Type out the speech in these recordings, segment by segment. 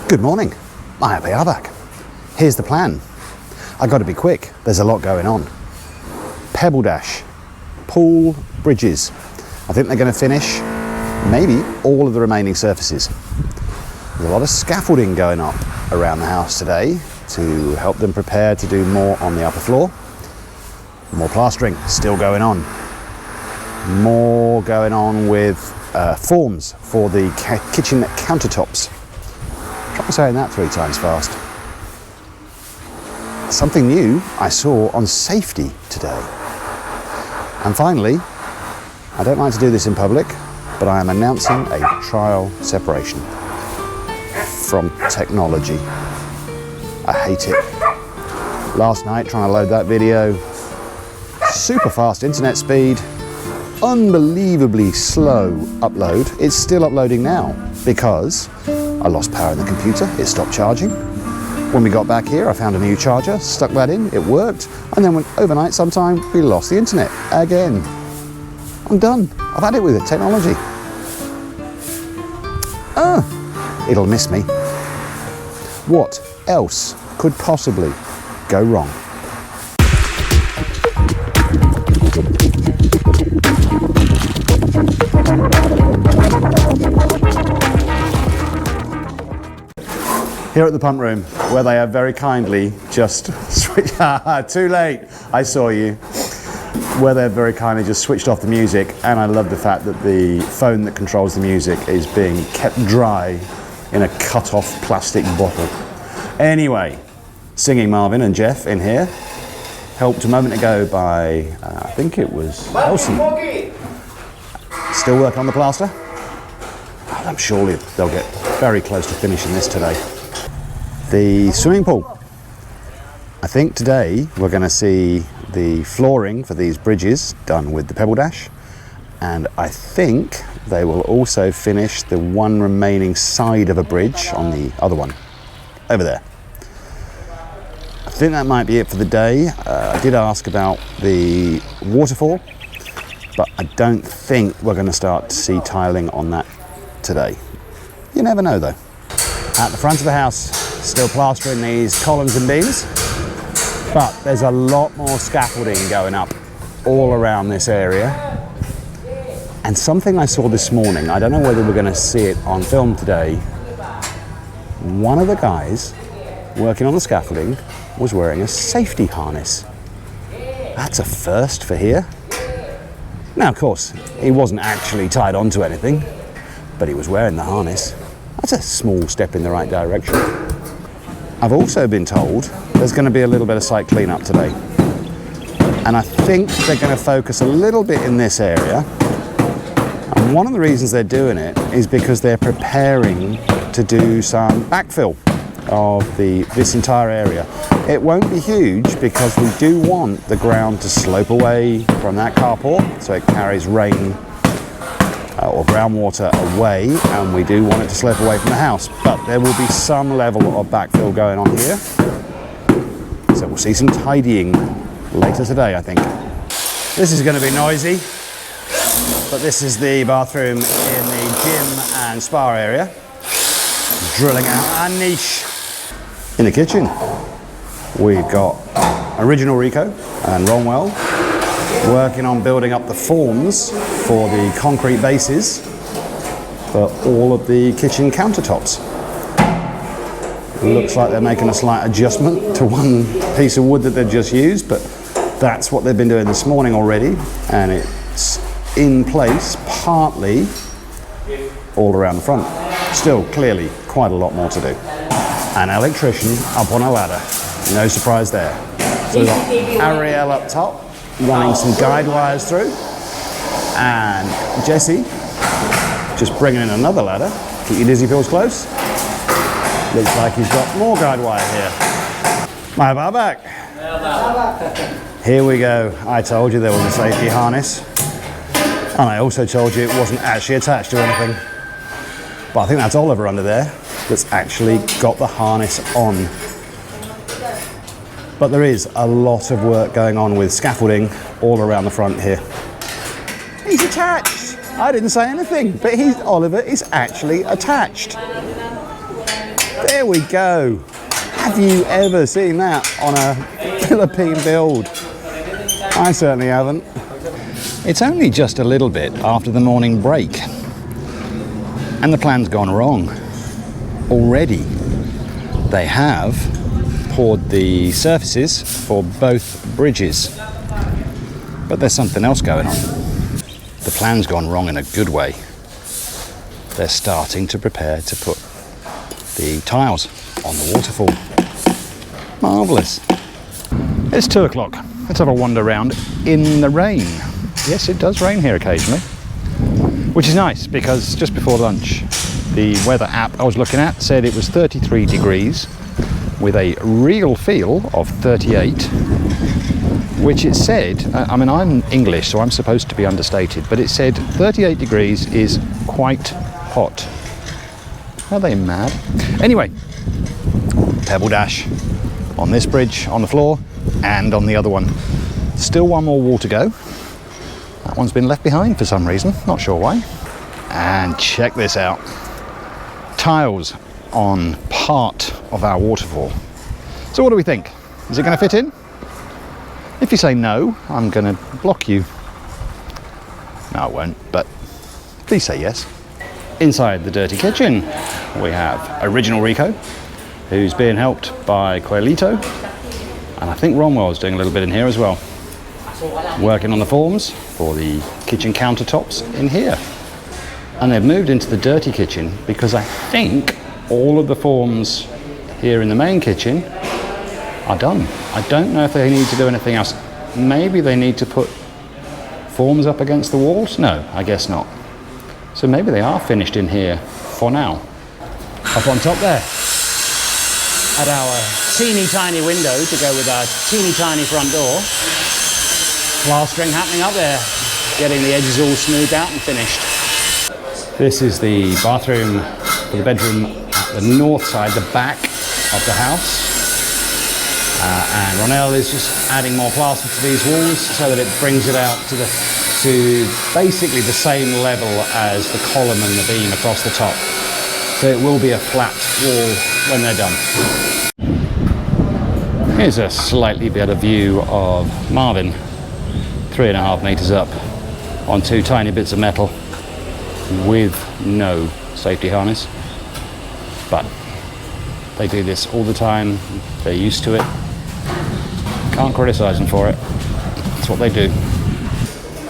Good morning, I am back. Here's the plan. I've got to be quick, there's a lot going on. Pebble dash, pool, bridges. I think they're going to finish maybe all of the remaining surfaces. There's a lot of scaffolding going up around the house today to help them prepare to do more on the upper floor. More plastering still going on. More going on with forms for the kitchen countertops. Try saying that 3 times fast. Something new I saw on safety today. And finally, I don't like to do this in public, but I am announcing a trial separation from technology. I hate it. Last night trying to load that video, super fast internet speed, unbelievably slow upload. It's still uploading now because I lost power in the computer, it stopped charging. When we got back here, I found a new charger, stuck that in, it worked, and then overnight sometime, we lost the internet again. I'm done, I've had it with it, technology. It'll miss me. What else could possibly go wrong? Here at the pump room, where they have very kindly just switched, too late, I saw you, where they've very kindly just switched off the music, and I love the fact that the phone that controls the music is being kept dry in a cut-off plastic bottle. Anyway, Singing Marvin and Jeff in here, helped a moment ago by, I think it was Elson. Still working on the plaster? I'm sure they'll get very close to finishing this today. The swimming pool. I think today we're going to see the flooring for these bridges done with the pebble dash, and I think they will also finish the one remaining side of a bridge on the other one, over there. I think that might be it for the day. I did ask about the waterfall, but I don't think we're going to start to see tiling on that today. You never know though. At the front of the house, still plastering these columns and beams, but there's a lot more scaffolding going up all around this area. And something I saw this morning, I don't know whether we're going to see it on film today, one of the guys working on the scaffolding was wearing a safety harness. That's a first for here. Now, of course, he wasn't actually tied onto anything, but he was wearing the harness. That's a small step in the right direction. I've also been told there's going to be a little bit of site cleanup today. And I think they're going to focus a little bit in this area. And one of the reasons they're doing it is because they're preparing to do some backfill of this entire area. It won't be huge because we do want the ground to slope away from that carport so it carries rain or groundwater away, and we do want it to slope away from the house. But there will be some level of backfill going on here. So we'll see some tidying later today, I think. This is going to be noisy, but this is the bathroom in the gym and spa area. Drilling out a niche. In the kitchen, we've got Original Rico and Ronwell working on building up the forms for the concrete bases for all of the kitchen countertops. It looks like they're making a slight adjustment to one piece of wood that they've just used, but that's what they've been doing this morning already, and it's in place partly all around the front. Still, clearly, quite a lot more to do. An electrician up on a ladder, no surprise there. So we've got Ariel up top, running some guide wires through, and Jesse just bringing in another ladder. Keep your dizzy pills close. Looks like he's got more guide wire here. My bar back. Here we go. I told you there was a safety harness, and I also told you it wasn't actually attached to anything. But I think that's Oliver under there that's actually got the harness on. But there is a lot of work going on with scaffolding all around the front here. He's attached. I didn't say anything, but Oliver is actually attached. There we go. Have you ever seen that on a Philippine build? I certainly haven't. It's only just a little bit after the morning break, and the plan's gone wrong already. They have poured the surfaces for both bridges, but there's something else going on. The plan's gone wrong in a good way. They're starting to prepare to put the tiles on the waterfall. Marvellous. It's 2 o'clock. Let's have a wander around in the rain. Yes, it does rain here occasionally, which is nice because just before lunch, the weather app I was looking at said it was 33 degrees with a real feel of 38, which it said, I mean, I'm English, so I'm supposed to be understated, but it said 38 degrees is quite hot. Are they mad? Anyway, pebble dash on this bridge, on the floor, and on the other one. Still one more wall to go. That one's been left behind for some reason, not sure why. And check this out. Tiles on part of our waterfall. So what do we think? Is it going to fit in? If you say no, I'm going to block you. No, it won't, but please say yes. Inside the dirty kitchen, we have original Rico, who's being helped by Coelito, and I think Romwell's doing a little bit in here as well. Working on the forms for the kitchen countertops in here. And they've moved into the dirty kitchen because I think all of the forms here in the main kitchen are done. I don't know if they need to do anything else. Maybe they need to put forms up against the walls? No, I guess not. So maybe they are finished in here for now. Up on top there, at our teeny tiny window to go with our teeny tiny front door, plastering happening up there, getting the edges all smoothed out and finished. This is the bathroom for the bedroom at the north side, the back of the house. And Ronell is just adding more plaster to these walls so that it brings it out to basically the same level as the column and the beam across the top. So it will be a flat wall when they're done. Here's a slightly better view of Marvin, 3.5 meters up on 2 tiny bits of metal with no safety harness. But they do this all the time, they're used to it. Can't criticize them for it. That's what they do.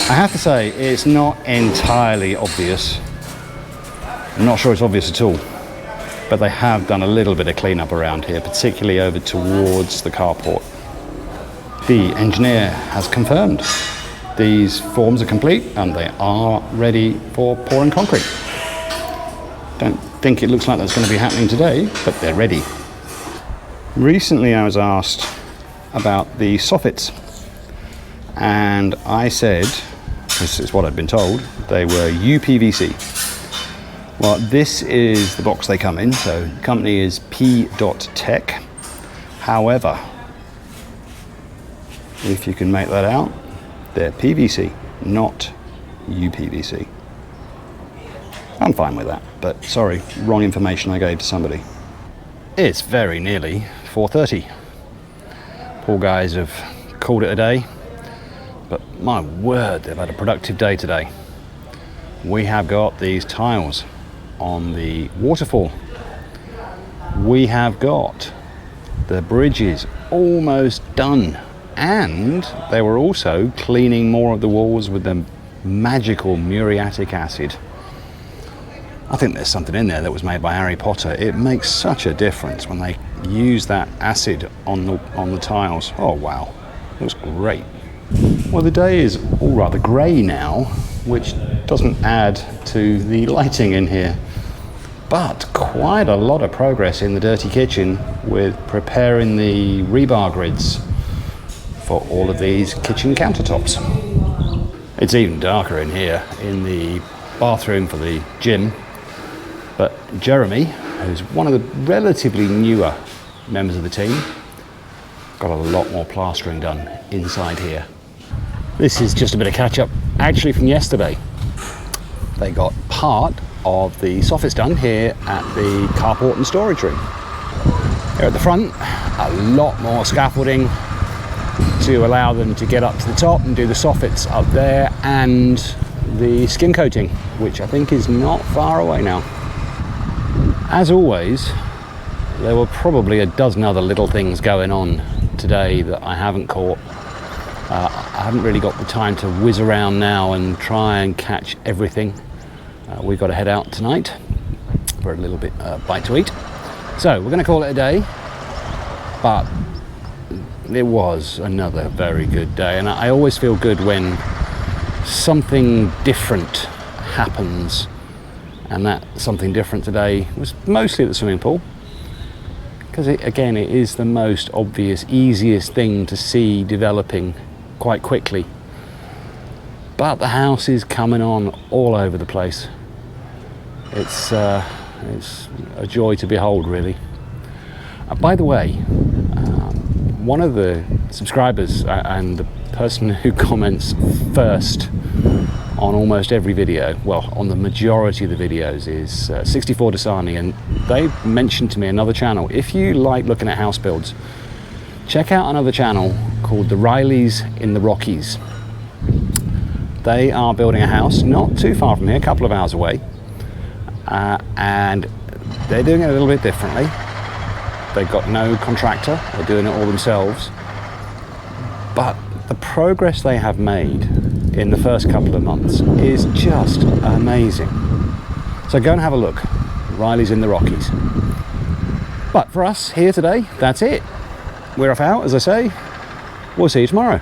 I have to say, it's not entirely obvious. I'm not sure it's obvious at all, but they have done a little bit of cleanup around here, particularly over towards the carport. The engineer has confirmed these forms are complete and they are ready for pouring concrete. Don't think it looks like that's going to be happening today, but they're ready. Recently I was asked about the soffits, and I said, this is what I'd been told, they were UPVC. Well, this is the box they come in, so the company is P.Tech. However, if you can make that out, they're PVC, not UPVC. I'm fine with that, but sorry, wrong information I gave to somebody. It's very nearly 4:30. Poor guys have called it a day, but my word, they've had a productive day today. We have got these tiles on the waterfall. We have got the bridges almost done, and they were also cleaning more of the walls with the magical muriatic acid. I think there's something in there that was made by Harry Potter. It makes such a difference when they use that acid on the tiles. Oh wow, looks great. Well, the day is all rather grey now, which doesn't add to the lighting in here. But quite a lot of progress in the dirty kitchen with preparing the rebar grids for all of these kitchen countertops. It's even darker in here in the bathroom for the gym. But Jeremy, who's one of the relatively newer members of the team, got a lot more plastering done inside here. This is just a bit of catch up actually from yesterday. They got part of the soffits done here at the carport and storage room. Here at the front, a lot more scaffolding to allow them to get up to the top and do the soffits up there, and the skin coating, which I think is not far away now. As always, there were probably a dozen other little things going on today that I haven't caught. I haven't really got the time to whiz around now and try and catch everything. We've got to head out tonight for a little bit bite to eat. So we're going to call it a day, but it was another very good day, and I always feel good when something different happens, and that something different today was mostly at the swimming pool, because again it is the most obvious, easiest thing to see developing quite quickly, but the house is coming on all over the place. It's a joy to behold, really. By the way, one of the subscribers and the person who comments first on almost every video, well, on the majority of the videos, is 64 Dasani, and they mentioned to me another channel. If you like looking at house builds, check out another channel called the Rileys in the Rockies. They are building a house not too far from here, a couple of hours away, and they're doing it a little bit differently. They've got no contractor, they're doing it all themselves, but the progress they have made in the first couple of months is just amazing. So go and have a look. Rileys in the Rockies. But for us here today, that's it. We're off out, as I say. We'll see you tomorrow.